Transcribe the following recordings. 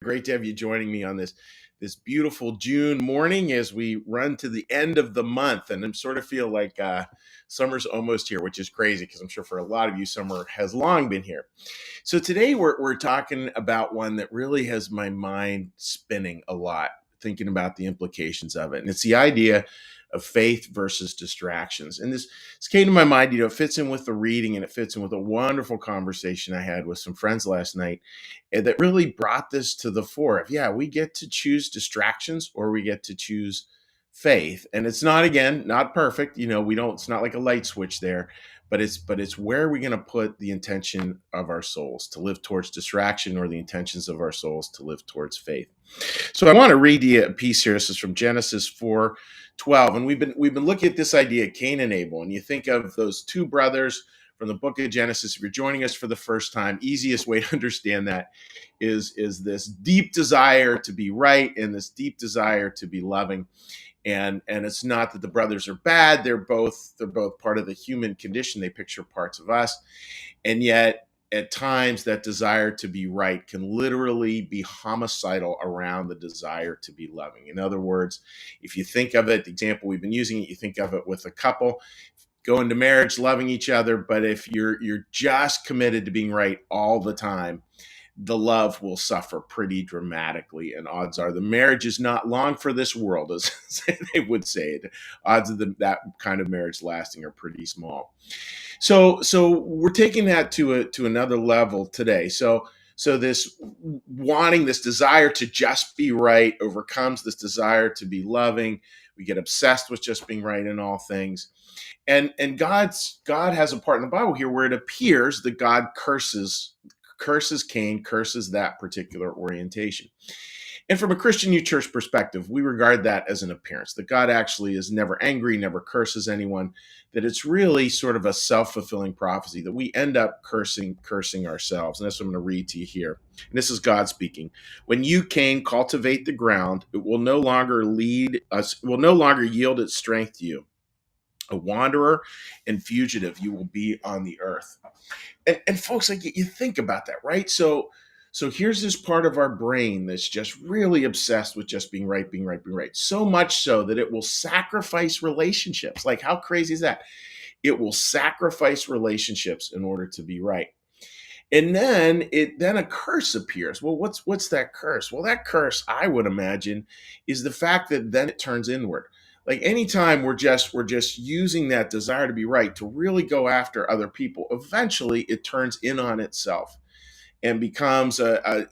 Great to have you joining me on this beautiful June morning as we run to the end of the month, and I sort of feel like summer's almost here, which is crazy because I'm sure for a lot of you, summer has long been here. So today we're talking about one that really has my mind spinning a lot, thinking about the implications of it, and it's the idea of faith versus distractions. And this came to my mind, it fits in with the reading and it fits in with a wonderful conversation I had with some friends last night, and that really brought this to the fore of, yeah, we get to choose distractions or we get to choose faith. And it's not, again, not perfect. We don't, it's not like a light switch there, but it's where are we going to put the intention of our souls to live towards distraction, or the intentions of our souls to live towards faith. So I want to read you a piece here. This is from Genesis 4:12, and we've been looking at this idea of Cain and Abel, and you think of those two brothers from the book of Genesis. If you're joining us for the first time, easiest way to understand that is this deep desire to be right and this deep desire to be loving. And it's not that the brothers are bad. They're both part of the human condition. They picture parts of us. And yet at times that desire to be right can literally be homicidal around the desire to be loving. In other words, if you think of it, the example we've been using, you think of it with a couple go into marriage loving each other, but if you're just committed to being right all the time, the love will suffer pretty dramatically, and odds are the marriage is not long for this world, as they would say. Odds of that kind of marriage lasting are pretty small. So we're taking that to another level today. So this wanting, this desire to just be right overcomes this desire to be loving. We get obsessed with just being right in all things. And God has a part in the Bible here where it appears that God curses Cain, curses that particular orientation. And from a Christian New Church perspective, we regard that as an appearance, that God actually is never angry, never curses anyone, that it's really sort of a self-fulfilling prophecy, that we end up cursing ourselves. And that's what I'm going to read to you here. And this is God speaking. When you, Cain, cultivate the ground, it will no longer yield its strength to you. A wanderer and fugitive you will be on the earth. And folks, like, you think about that, right? So here's this part of our brain that's just really obsessed with just being right, being right, being right. So much so that it will sacrifice relationships. Like, how crazy is that? It will sacrifice relationships in order to be right. And then a curse appears. Well, what's that curse? Well, that curse, I would imagine, is the fact that then it turns inward. Like, anytime we're just using that desire to be right to really go after other people, eventually it turns in on itself and becomes an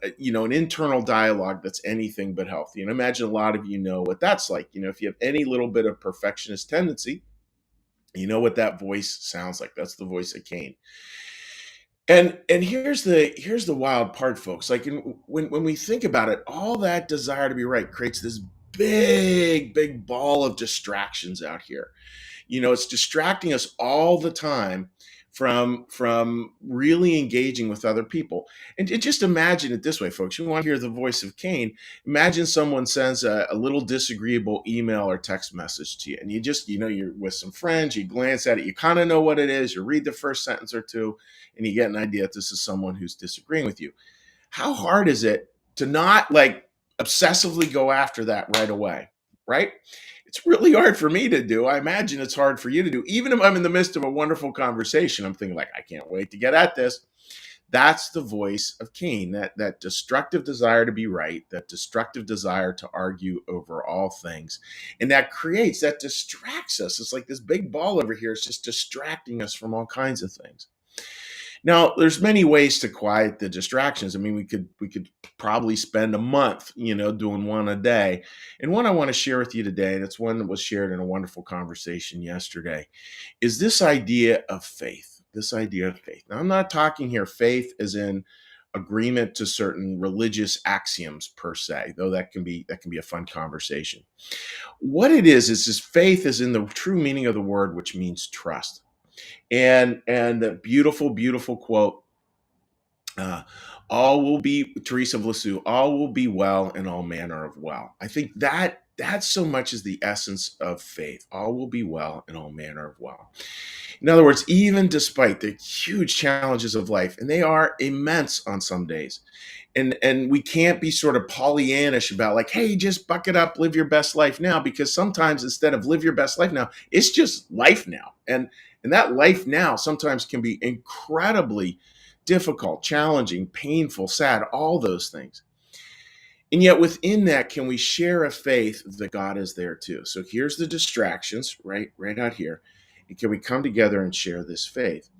internal dialogue that's anything but healthy. And I imagine a lot of you know what that's like. If you have any little bit of perfectionist tendency, you know what that voice sounds like. That's the voice of Cain. And here's the wild part, folks. Like, when we think about it, all that desire to be right creates this big ball of distractions out here. It's distracting us all the time from really engaging with other people. And just imagine it this way, folks. You want to hear the voice of Cain. Imagine someone sends a little disagreeable email or text message to you, and you just, you're with some friends, you glance at it, you kind of know what it is, you read the first sentence or two, and you get an idea that this is someone who's disagreeing with you. How hard is it to not, like, obsessively go after that right away, right? It's really hard for me to do. I imagine it's hard for you to do. Even if I'm in the midst of a wonderful conversation, I'm thinking, like, I can't wait to get at this. That's the voice of Cain, that destructive desire to be right, that destructive desire to argue over all things. And that distracts us. It's like this big ball over here. It's just distracting us from all kinds of things. Now, there's many ways to quiet the distractions. I mean, we could probably spend a month, doing one a day. And one I want to share with you today, and it's one that was shared in a wonderful conversation yesterday, is this idea of faith. This idea of faith. Now, I'm not talking here faith as in agreement to certain religious axioms per se, though that can be a fun conversation. What it is this faith is in the true meaning of the word, which means trust. And the beautiful quote, all will be, Teresa of Lisieux, all will be well in all manner of well. I think that That so much is the essence of faith. All will be well in all manner of well. In other words, even despite the huge challenges of life, and they are immense on some days, and we can't be sort of Pollyannish about like, hey, just buck it up, live your best life now, because sometimes instead of live your best life now, it's just life now, and that life now sometimes can be incredibly difficult, challenging, painful, sad, all those things. And yet within that, can we share a faith that God is there too? So here's the distractions, right out here. And can we come together and share this faith?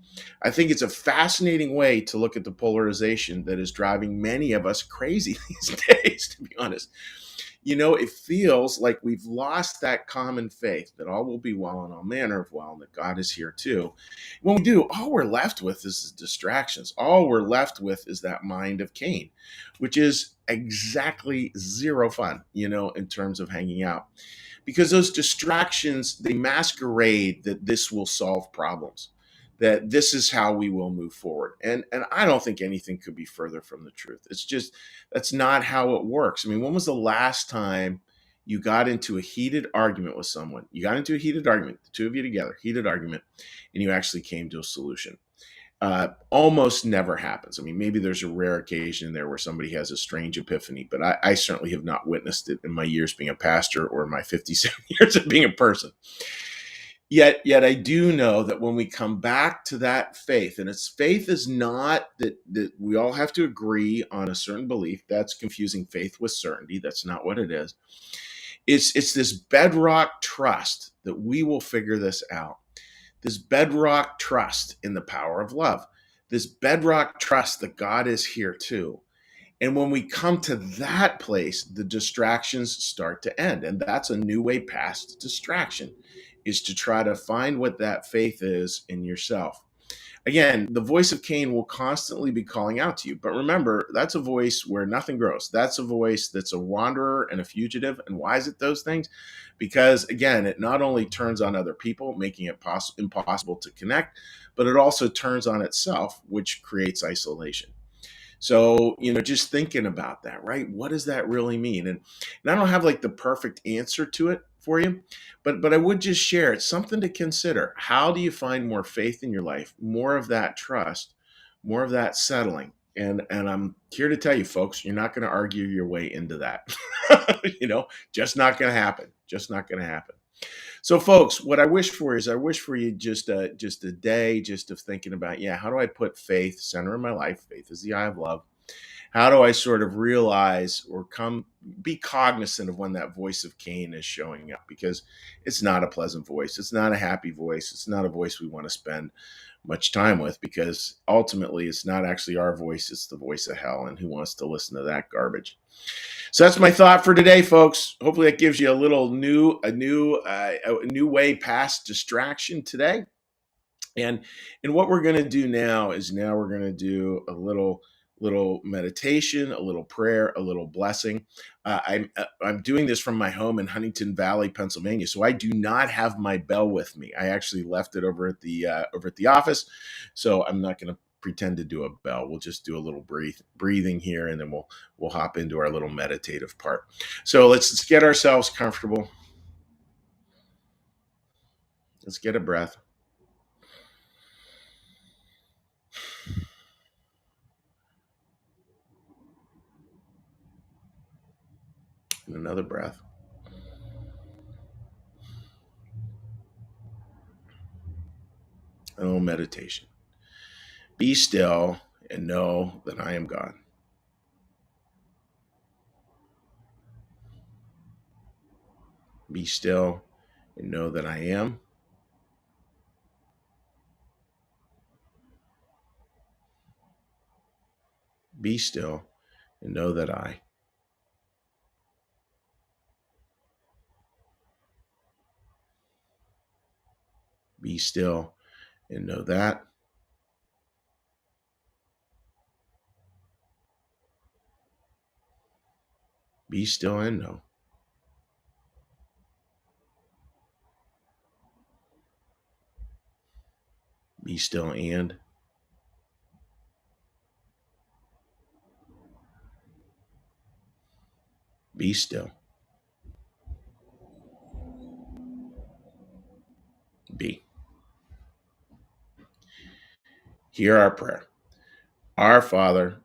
I think it's a fascinating way to look at the polarization that is driving many of us crazy these days, to be honest. It feels like we've lost that common faith that all will be well in all manner of well, and that God is here too. When we do, all we're left with is distractions. All we're left with is that mind of Cain, which is exactly zero fun, in terms of hanging out. Because those distractions, they masquerade that this will solve problems, that this is how we will move forward. And I don't think anything could be further from the truth. It's just that's not how it works. I mean, when was the last time you got into a heated argument with someone? You got into a heated argument, the two of you together, heated argument, and you actually came to a solution. Almost never happens. I mean, maybe there's a rare occasion there where somebody has a strange epiphany, but I certainly have not witnessed it in my years being a pastor or my 57 years of being a person. Yet I do know that when we come back to that faith, and its faith is not that we all have to agree on a certain belief. That's confusing faith with certainty. That's not what it is. It's this bedrock trust that we will figure this out. This bedrock trust in the power of love. This bedrock trust that God is here too. And when we come to that place, the distractions start to end. And that's a new way past distraction, is to try to find what that faith is in yourself. Again, the voice of Cain will constantly be calling out to you. But remember, that's a voice where nothing grows. That's a voice that's a wanderer and a fugitive. And why is it those things? Because, again, it not only turns on other people, making it impossible to connect, but it also turns on itself, which creates isolation. So, just thinking about that, right? What does that really mean? And I don't have like the perfect answer to it for you, but I would just share it's something to consider. How do you find more faith in your life, more of that trust, more of that settling? And I'm here to tell you, folks, you're not going to argue your way into that. Just not going to happen. Just not going to happen. So, folks, what I wish for is I wish for you just a day just of thinking about, yeah, how do I put faith center in my life? Faith is the eye of love. How do I sort of realize or be cognizant of when that voice of Cain is showing up? Because it's not a pleasant voice. It's not a happy voice. It's not a voice we want to spend much time with, because ultimately it's not actually our voice. It's the voice of hell. And who wants to listen to that garbage? So that's my thought for today, folks. Hopefully that gives you a new way past distraction today. And what we're going to do now is we're going to do a little meditation, a little prayer, a little blessing. I'm doing this from my home in Huntington Valley, Pennsylvania, so I do not have my bell with me. I actually left it over at the office, so I'm not going to pretend to do a bell. We'll just do a little breathing here, and then we'll hop into our little meditative part. So let's get ourselves comfortable. Let's get a breath. And another breath. A little meditation. Be still and know that I am God. Be still and know that I am. Be still and know that I. Be still and know that. Be still and know. Be still and. Be still. be. Hear our prayer. Our Father,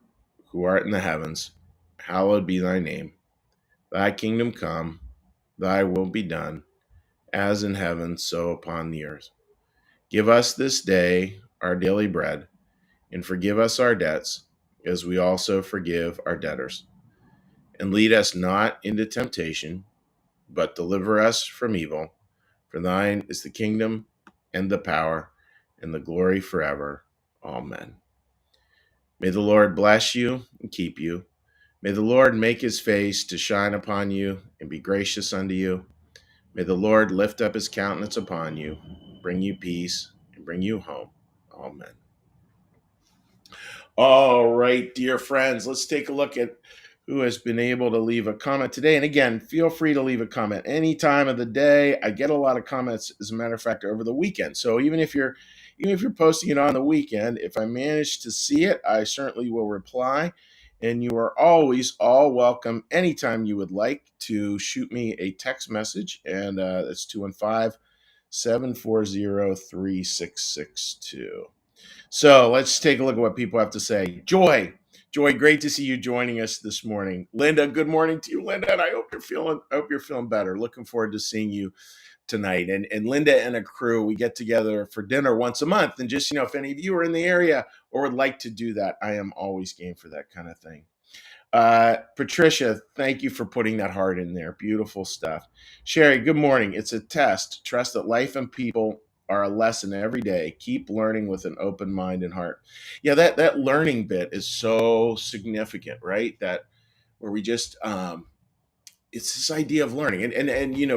who art in the heavens, hallowed be thy name. Thy kingdom come, thy will be done, as in heaven, so upon the earth. Give us this day our daily bread, and forgive us our debts, as we also forgive our debtors. And lead us not into temptation, but deliver us from evil. For thine is the kingdom, and the power, and the glory forever. Amen. May the Lord bless you and keep you. May the Lord make his face to shine upon you and be gracious unto you. May the Lord lift up his countenance upon you, bring you peace, and bring you home. Amen. All right, dear friends, let's take a look at who has been able to leave a comment today. And again, feel free to leave a comment any time of the day. I get a lot of comments, as a matter of fact, over the weekend. So even if you're posting it on the weekend, if I manage to see it, I certainly will reply. And you are always all welcome anytime you would like to shoot me a text message. And that's 215-740-3662. So let's take a look at what people have to say. Joy, great to see you joining us this morning. Linda, good morning to you, Linda, and I hope you're feeling better. Looking forward to seeing you tonight. And Linda and a crew, we get together for dinner once a month. And just, if any of you are in the area or would like to do that, I am always game for that kind of thing. Patricia, thank you for putting that heart in there. Beautiful stuff. Sherry, good morning. It's a test. Trust that life and people are a lesson every day. Keep learning with an open mind and heart. Yeah, that learning bit is so significant, right? That where we just it's this idea of learning. And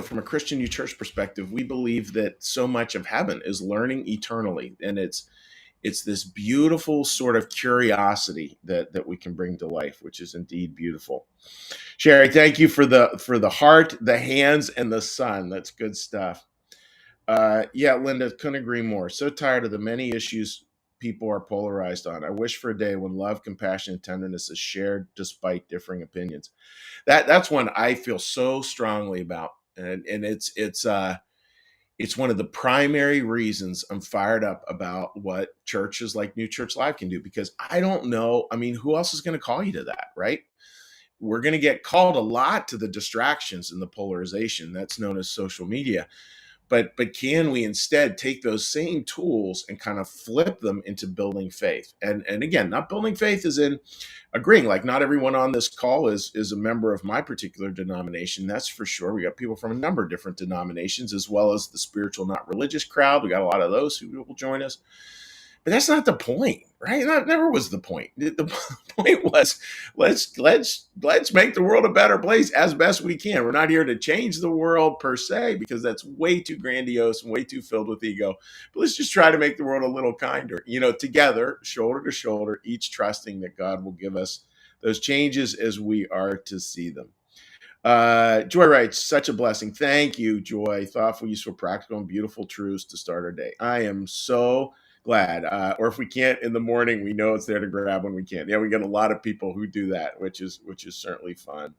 from a Christian New Church perspective, we believe that so much of heaven is learning eternally. And it's this beautiful sort of curiosity that we can bring to life, which is indeed beautiful. Sherry, thank you for the heart, the hands, and the sun. That's good stuff. Yeah, Linda, couldn't agree more. So tired of the many issues people are polarized on. I wish for a day when love, compassion, and tenderness is shared despite differing opinions. That's one I feel so strongly about, and it's one of the primary reasons I'm fired up about what churches like New Church Live can do, because I don't know. I mean, who else is going to call you to that, right? We're going to get called a lot to the distractions and the polarization that's known as social media. But can we instead take those same tools and kind of flip them into building faith? And again, not building faith as in agreeing. Like, not everyone on this call is a member of my particular denomination. That's for sure. We got people from a number of different denominations, as well as the spiritual, not religious crowd. We got a lot of those who will join us. But that's not the point, right? That never was the point. The point was let's make the world a better place as best we can. We're not here to change the world per se, because that's way too grandiose and way too filled with ego. But let's just try to make the world a little kinder, together, shoulder to shoulder, each trusting that God will give us those changes as we are to see them. Joy writes, such a blessing. Thank you, Joy. Thoughtful, useful, practical, and beautiful truths to start our day. I am so glad. Or if we can't in the morning, we know it's there to grab when we can. Yeah, we get a lot of people who do that, which is certainly fun.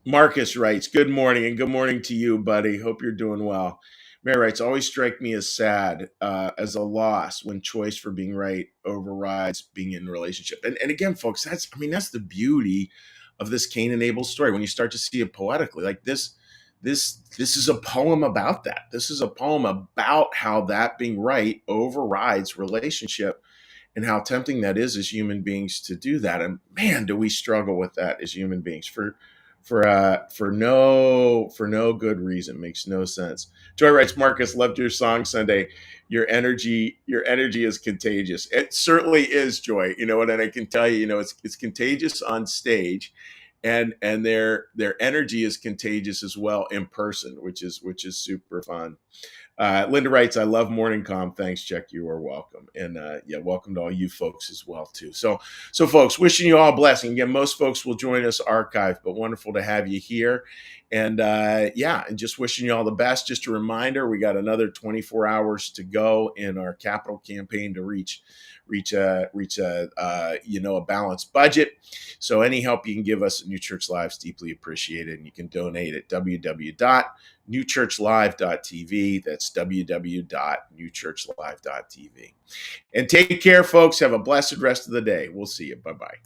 Marcus writes, good morning, and good morning to you, buddy. Hope you're doing well. Mary writes, always strike me as sad, as a loss when choice for being right overrides being in a relationship. And again, folks, that's the beauty of this Cain and Abel story. When you start to see it poetically, like this is a poem about that. This is a poem about how that being right overrides relationship, and how tempting that is as human beings to do that. And man, do we struggle with that as human beings for no good reason. Makes no sense. Joy writes, Marcus, loved your song Sunday. Your energy is contagious. It certainly is, Joy. And I can tell you, it's contagious on stage, and their energy is contagious as well in person, which is super fun. Linda writes, I love Morning Calm. Thanks, Chuck. You are welcome. And welcome to all you folks as well, too. So folks, wishing you all a blessing. Again, most folks will join us archived, but wonderful to have you here. And and just wishing you all the best. Just a reminder, we got another 24 hours to go in our capital campaign to reach reach a a balanced budget. So any help you can give us at New Church Live is deeply appreciated, and you can donate at www.newchurchlive.tv. That's www.newchurchlive.tv. And take care, folks. Have a blessed rest of the day. We'll see you. Bye-bye.